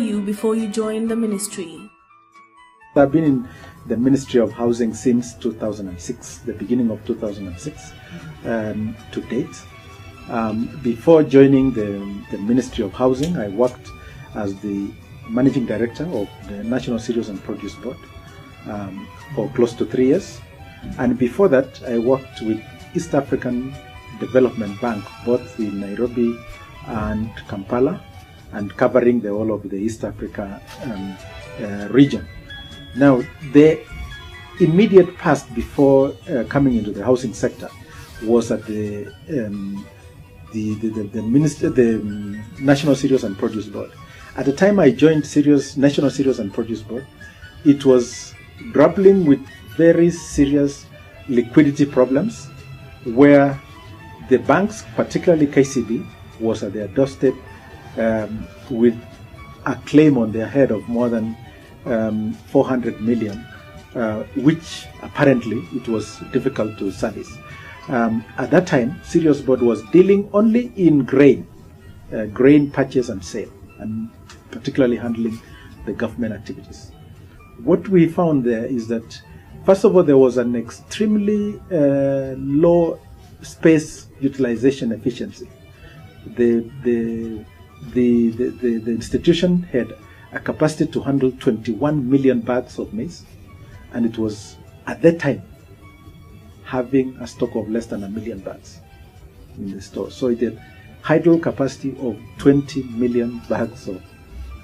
you before you joined the ministry? I've been in the Ministry of Housing since 2006, the beginning of 2006 to date. Before joining the Ministry of Housing, I worked as the Managing Director of the National Cereals and Produce Board for close to 3 years. And before that, I worked with East African Development Bank, both in Nairobi and Kampala, and covering the whole of the East Africa region. Now, the immediate past before coming into the housing sector was at the National Cereals and Produce Board. At the time I joined National Cereals and Produce Board, it was grappling with very serious liquidity problems, where the banks, particularly KCB, was at their doorstep with a claim on their head of more than 400 million, which apparently it was difficult to service. At that time, Cereals Board was dealing only in grain purchase and sale, and particularly handling the government activities. What we found there is that, first of all, there was an extremely low space utilization efficiency. The institution had a capacity to handle 21 million bags of maize, and it was at that time having a stock of less than 1 million bags in the store. So it had idle capacity of 20 million bags of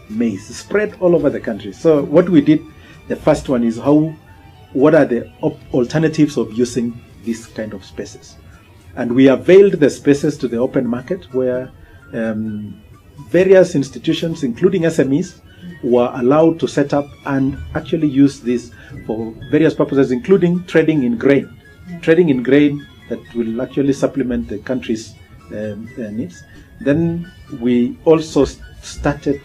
maize spread all over the country. So what we did, the first one is what are the alternatives of using these kind of spaces? And we availed the spaces to the open market, where various institutions, including SMEs, were allowed to set up and actually use this for various purposes, including trading in grain. Trading in grain that will actually supplement the country's needs. Then we also started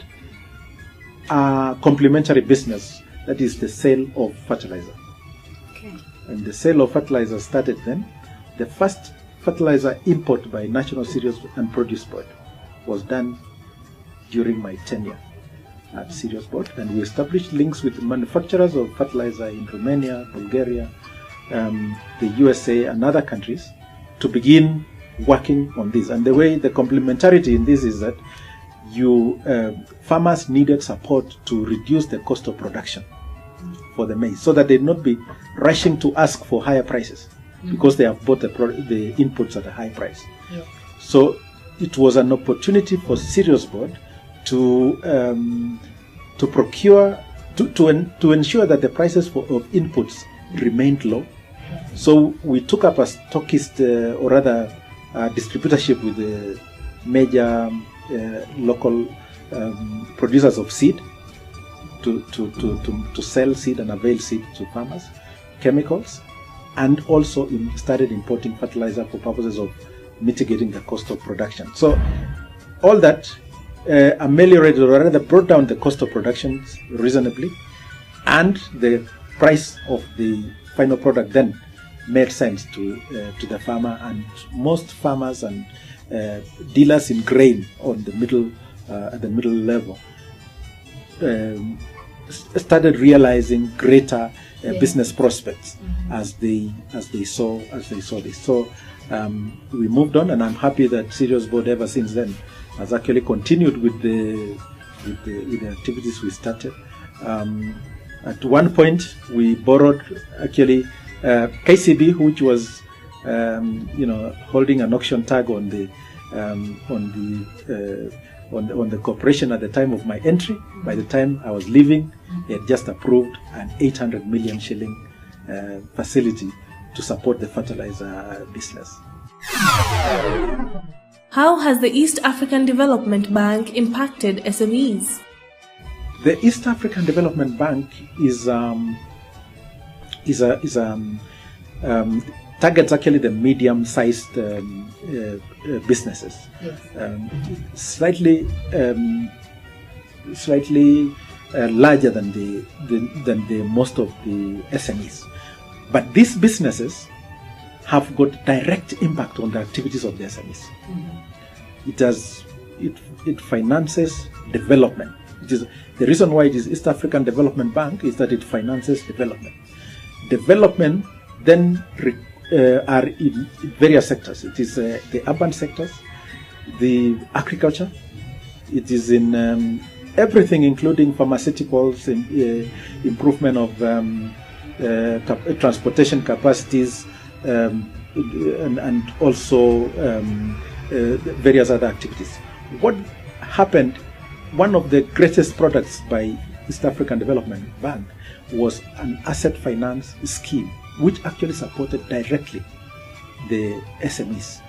a complementary business, that is the sale of fertilizer. Okay. And the sale of fertilizer started then. The first fertilizer import by National Cereals and Produce Board was done during my tenure at Cereals Board, and we established links with manufacturers of fertilizer in Romania, Bulgaria, the USA, and other countries to begin working on this. And the way the complementarity in this is that farmers needed support to reduce the cost of production for the maize, so that they'd not be rushing to ask for higher prices because they have bought the inputs at a high price. Yeah. So it was an opportunity for Cereals Board to procure, to ensure that the prices of inputs remained low. So we took up a stockist, or rather distributorship with the major local producers of seed to sell seed and avail seed to farmers, chemicals, and also started importing fertilizer for purposes of mitigating the cost of production. So all that ameliorated, or rather brought down the cost of production reasonably, and the price of the final product then made sense to the farmer, and most farmers and dealers in grain on the middle at the middle level started realizing greater business prospects as they saw this. So we moved on, and I'm happy that Cereals Board ever since then has actually continued with the activities we started. At one point, we borrowed actually KCB, which was holding an auction tag on the corporation at the time of my entry. By the time I was leaving, they had just approved an 800 million shilling facility to support the fertilizer business. How has the East African Development Bank impacted SMEs? The East African Development Bank targets actually the medium-sized businesses, slightly larger than the most of the SMEs. But these businesses have got direct impact on the activities of the SMEs. It finances development It is the reason why it is East African Development Bank is that it finances development. Development then are in various sectors. It is the urban sectors, the agriculture. It is in everything, including pharmaceuticals, improvement of transportation capacities, and also various other activities. What happened? One of the greatest products by East African Development Bank was an asset finance scheme, which actually supported directly the SMEs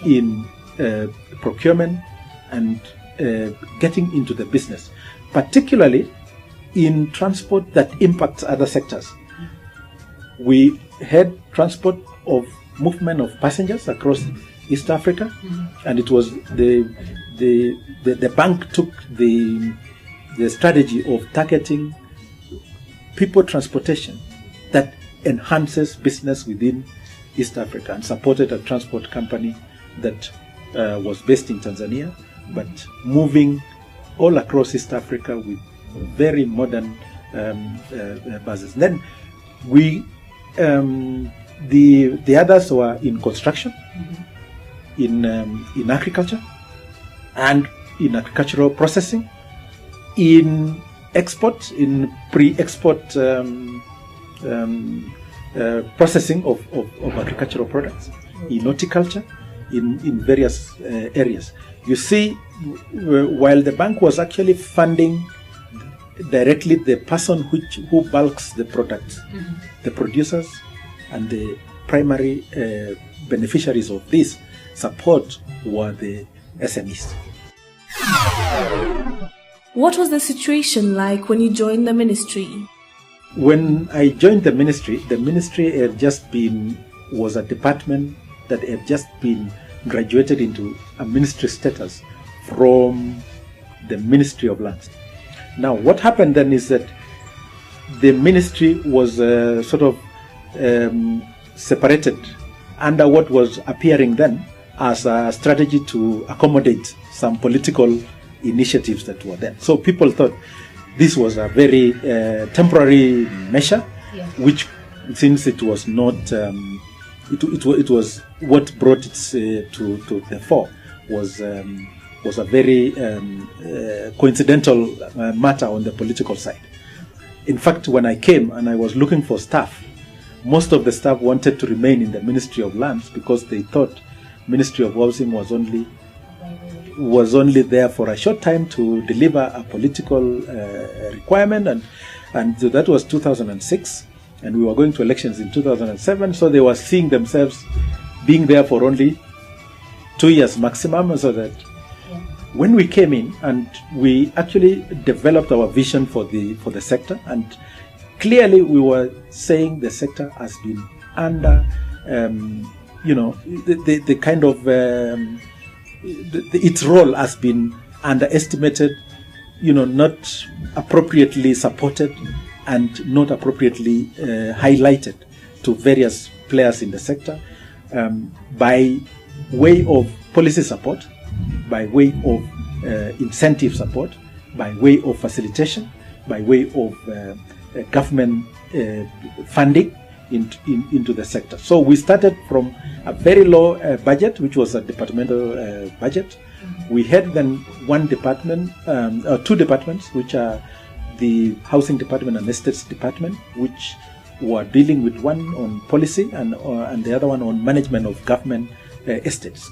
in procurement and getting into the business, particularly in transport that impacts other sectors. We had transport of movement of passengers across East Africa, and it was the bank took the strategy of targeting people transportation that enhances business within East Africa, and supported a transport company that was based in Tanzania, but moving all across East Africa with very modern buses. Then we the others were in construction, in agriculture, and in agricultural processing, in export, in pre-export processing of agricultural products, in horticulture, in various areas. You see, while the bank was actually funding directly the person who bulks the products, the producers and the primary beneficiaries of this support were the SMEs. What was the situation like when you joined the ministry? When I joined the ministry had just was a department that had just been graduated into a ministry status from the Ministry of Lands. Now, what happened then is that the ministry was sort of separated under what was appearing then as a strategy to accommodate some political initiatives that were there. So people thought this was a very temporary measure, which, since it was not, it was what brought it to the fore was a very coincidental matter on the political side. In fact, when I came and I was looking for staff, most of the staff wanted to remain in the Ministry of Lands because they thought Ministry of Housing was only there for a short time to deliver a political requirement, and that was 2006, and we were going to elections in 2007, so they were seeing themselves being there for only 2 years maximum, so that when we came in and we actually developed our vision for the sector, and clearly we were saying the sector has been under, the kind of its role has been underestimated, not appropriately supported and not appropriately highlighted to various players in the sector, by way of policy support, by way of incentive support, by way of facilitation, by way of government funding into the sector. So we started from a very low budget, which was a departmental budget. We had then one department, two departments, which are the Housing Department and Estates Department, which were dealing with one on policy and the other one on management of government estates.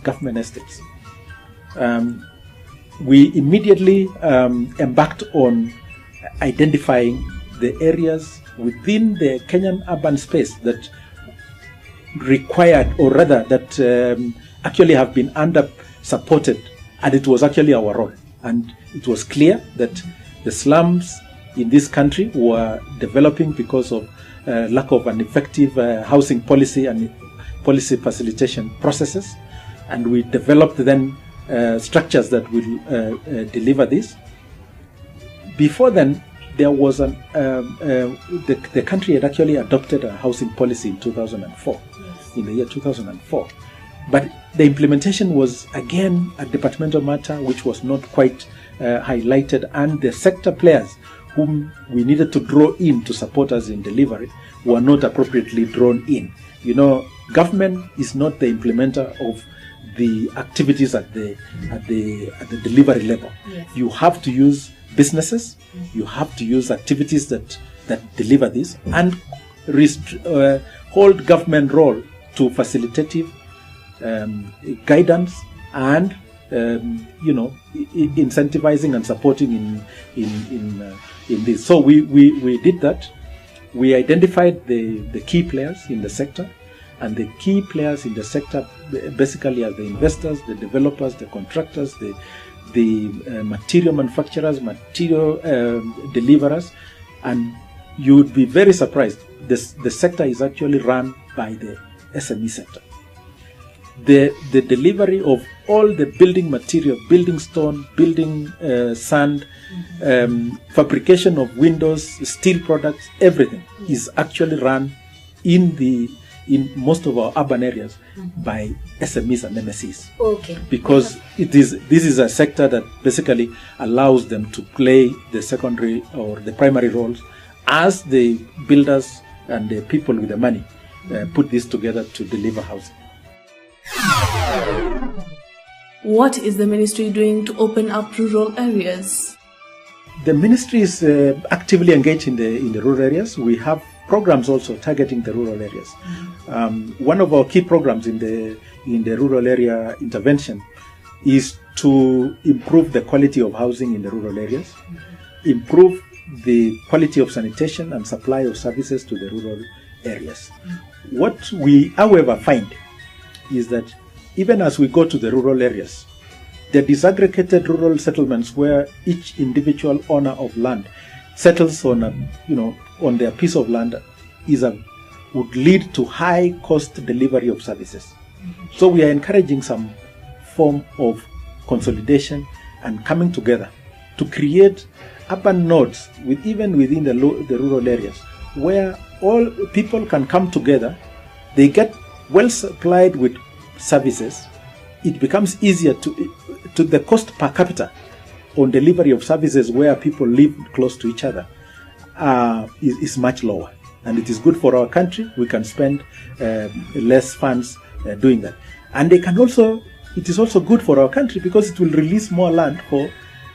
We immediately embarked on identifying the areas within the Kenyan urban space that required, or rather that actually have been under supported, and it was actually our role. And it was clear that the slums in this country were developing because of lack of an effective housing policy and policy facilitation processes, and we developed then structures that will deliver this. Before then, there was the country had actually adopted a housing policy in 2004, in the year 2004. But the implementation was, again, a departmental matter which was not quite highlighted, and the sector players whom we needed to draw in to support us in delivery were not appropriately drawn in. You know, government is not the implementer of the activities at the delivery level. Yes. You have to use businesses, you have to use activities that deliver this, and hold government role to facilitative guidance and incentivizing and supporting in this. So we did that. We identified the key players in the sector, and the key players in the sector basically are the investors, the developers, the contractors, the material manufacturers, material deliverers, and you would be very surprised. The sector is actually run by the SME sector. The delivery of all the building material, building stone, building sand, fabrication of windows, steel products, everything is actually run in most of our urban areas by SMEs and MSEs. Okay. Because this is a sector that basically allows them to play the secondary or the primary roles as the builders and the people with the money put this together to deliver housing. What is the ministry doing to open up rural areas? The ministry is actively engaged in the rural areas. We have programs also targeting the rural areas. One of our key programs in the rural area intervention is to improve the quality of housing in the rural areas, improve the quality of sanitation and supply of services to the rural areas. What we, however, find is that even as we go to the rural areas, the disaggregated rural settlements where each individual owner of land settles on their piece of land would lead to high cost delivery of services. So we are encouraging some form of consolidation and coming together to create urban nodes even within the rural areas where all people can come together. They get well supplied with services. It becomes easier to the cost per capita on delivery of services where people live close to each other is much lower, and it is good for our country. We can spend less funds doing that, and it is also good for our country because it will release more land for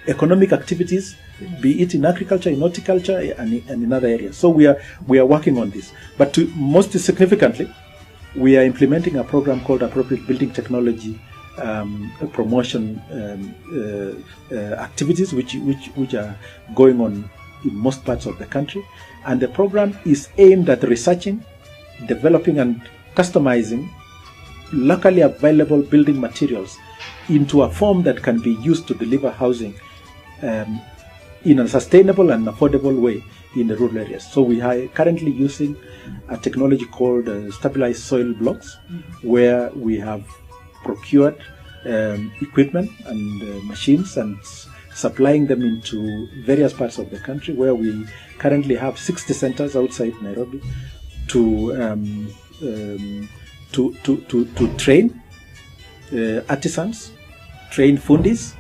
economic activities, be it in agriculture, in horticulture, and in other areas. So we are working on this. But most significantly, we are implementing a program called Appropriate Building Technology Promotion activities, which are going on in most parts of the country. And the program is aimed at researching, developing, and customizing locally available building materials into a form that can be used to deliver housing in a sustainable and affordable way in the rural areas. So we are currently using a technology called stabilized soil blocks, where we have procured equipment and machines and supplying them into various parts of the country, where we currently have 60 centers outside Nairobi to train artisans, train fundis,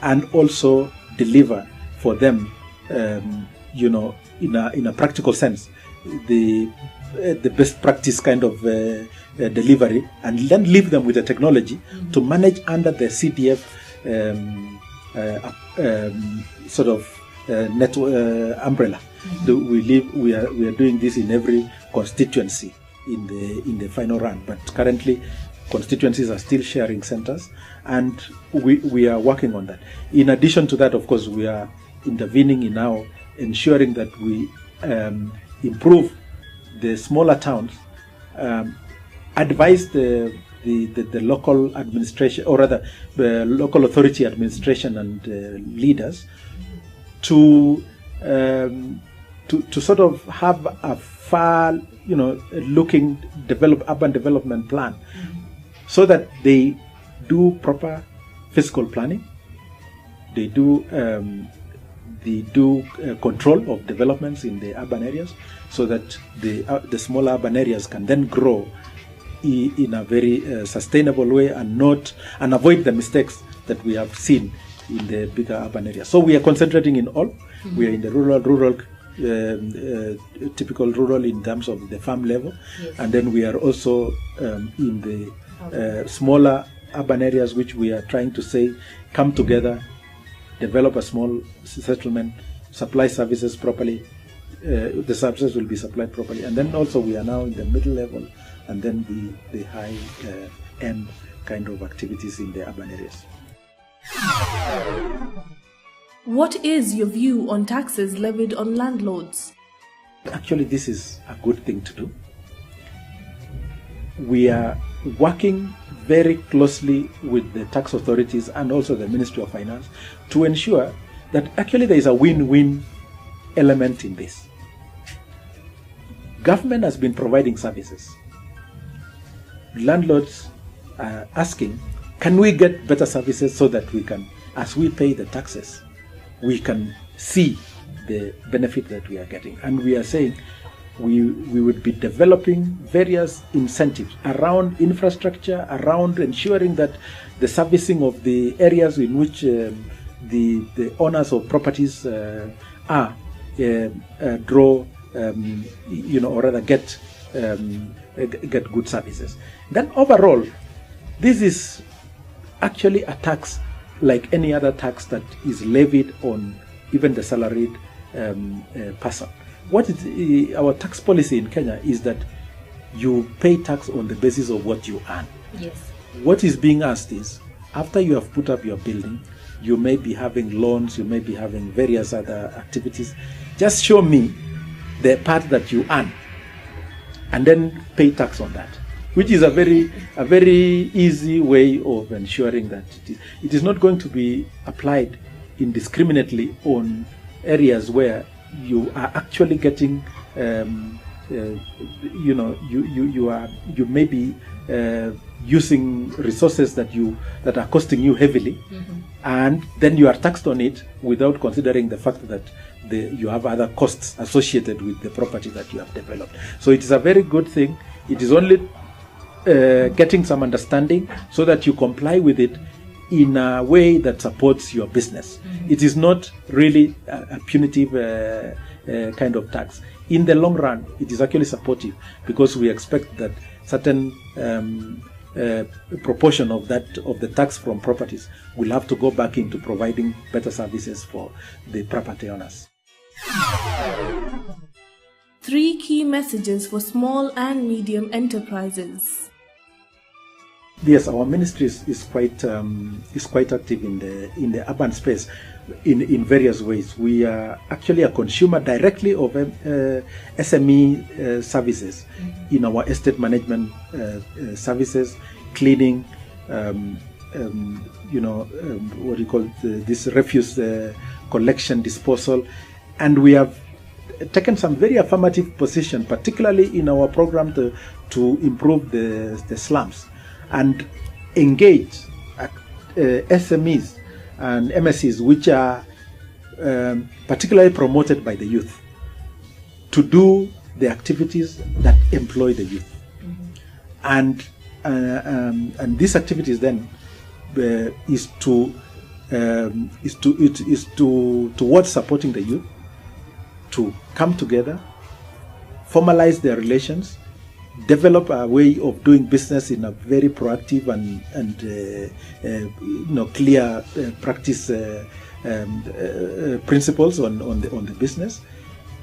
and also deliver for them, in a practical sense, the best practice kind of delivery, and then leave them with the technology to manage under the CDF umbrella. We are doing this in every constituency in the final run, but currently constituencies are still sharing centers, and we are working on that. In addition to that, of course, we are intervening in now ensuring that we improve the smaller towns, advise the local administration, or rather the local authority administration and leaders to sort of have a far looking urban development plan, so that they do proper physical planning, they do control of developments in the urban areas, so that the small urban areas can then grow in a very sustainable way and avoid the mistakes that we have seen in the bigger urban areas. So we are concentrating in all. We are in the rural, typical rural in terms of the farm level, and then we are also in the smaller urban areas, which we are trying to say come together, develop a small settlement, supply services properly. The services will be supplied properly, and then also we are now in the middle level, and then the high end kind of activities in the urban areas. What is your view on taxes levied on landlords? Actually, this is a good thing to do. We are working very closely with the tax authorities and also the Ministry of Finance to ensure that actually there is a win-win element in this. Government has been providing services. Landlords are asking, can we get better services so that we can, as we pay the taxes, we can see the benefit that we are getting? And we are saying we would be developing various incentives around infrastructure, around ensuring that the servicing of the areas in which the owners of properties are draw, or rather get good services. Then overall, this is actually a tax like any other tax that is levied on even the salaried person. What is our tax policy in Kenya is that you pay tax on the basis of what you earn. Yes. What is being asked is, after you have put up your building, you may be having loans, you may be having various other activities. Just show me the part that you earn, and then pay tax on that, which is a very easy way of ensuring that it is not going to be applied indiscriminately on areas where you are actually getting, you may be using resources that are costing you heavily, and then you are taxed on it without considering the fact that you have other costs associated with the property that you have developed. So it is a very good thing. It is only getting some understanding so that you comply with it in a way that supports your business. It is not really a punitive kind of tax. In the long run, it is actually supportive, because we expect that certain proportion of the tax from properties will have to go back into providing better services for the property owners. 3 key messages for small and medium enterprises. Yes, our ministry is quite active in the urban space in various ways. We are actually a consumer directly of SME services in our estate management services, cleaning, what you call this refuse collection, disposal, and we have taken some very affirmative position, particularly in our program to improve the slums and engage SMEs and MSCs, which are particularly promoted by the youth, to do the activities that employ the youth. And these activities then is towards supporting the youth to come together, formalize their relations, develop a way of doing business in a very proactive and clear practice principles on the business,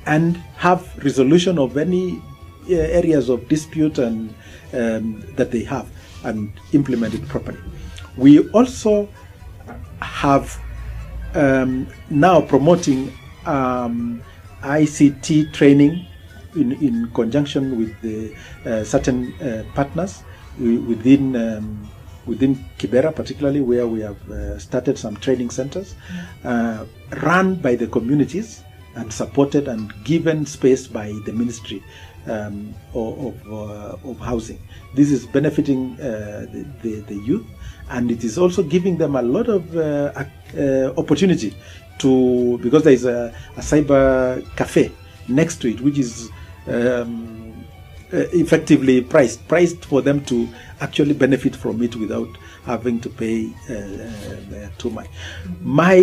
and have resolution of any areas of dispute and that they have, and implement it properly. We also have now promoting ICT training in conjunction with the certain partners within Kibera, particularly, where we have started some training centers run by the communities and supported and given space by the Ministry of Housing. This is benefiting the youth, and it is also giving them a lot of opportunity to, because there is a cyber cafe next to it, which is effectively priced for them to actually benefit from it without having to pay too much. My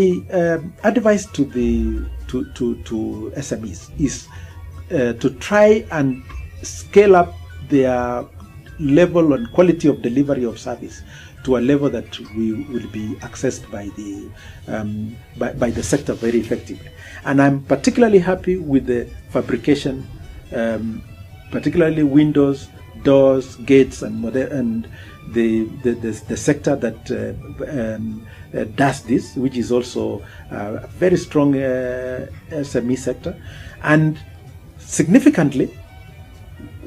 advice to the to SMEs is to try and scale up their level and quality of delivery of service to a level that will be accessed by the sector very effectively. And I'm particularly happy with the fabrication, particularly windows, doors, gates, and the sector that does this, which is also a very strong SME sector. And significantly,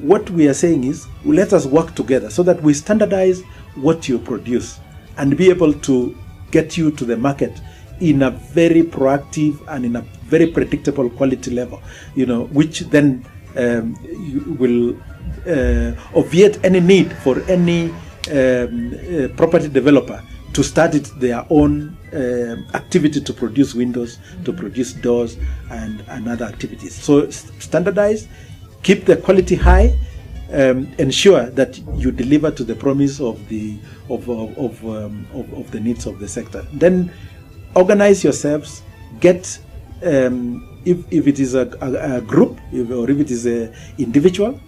what we are saying is, let us work together so that we standardize what you produce and be able to get you to the market in a very proactive and in a very predictable quality level, which then will obviate any need for any property developer to start their own activity to produce windows, to produce doors, and other activities. So standardize, keep the quality high, ensure that you deliver to the promise of the needs of the sector. Then organize yourselves. Get if it is a group, or if it is an individual,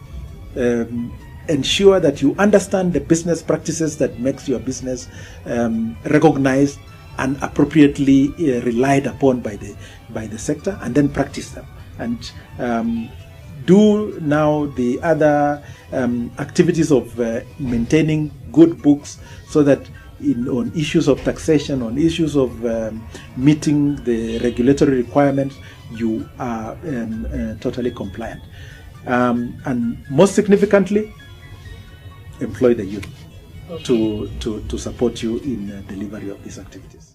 ensure that you understand the business practices that makes your business recognized and appropriately relied upon by the sector, and then practice them. And do now the other activities of maintaining good books, so that on issues of taxation, on issues of meeting the regulatory requirements, you are totally compliant. And most significantly, employ the youth to support you in delivery of these activities.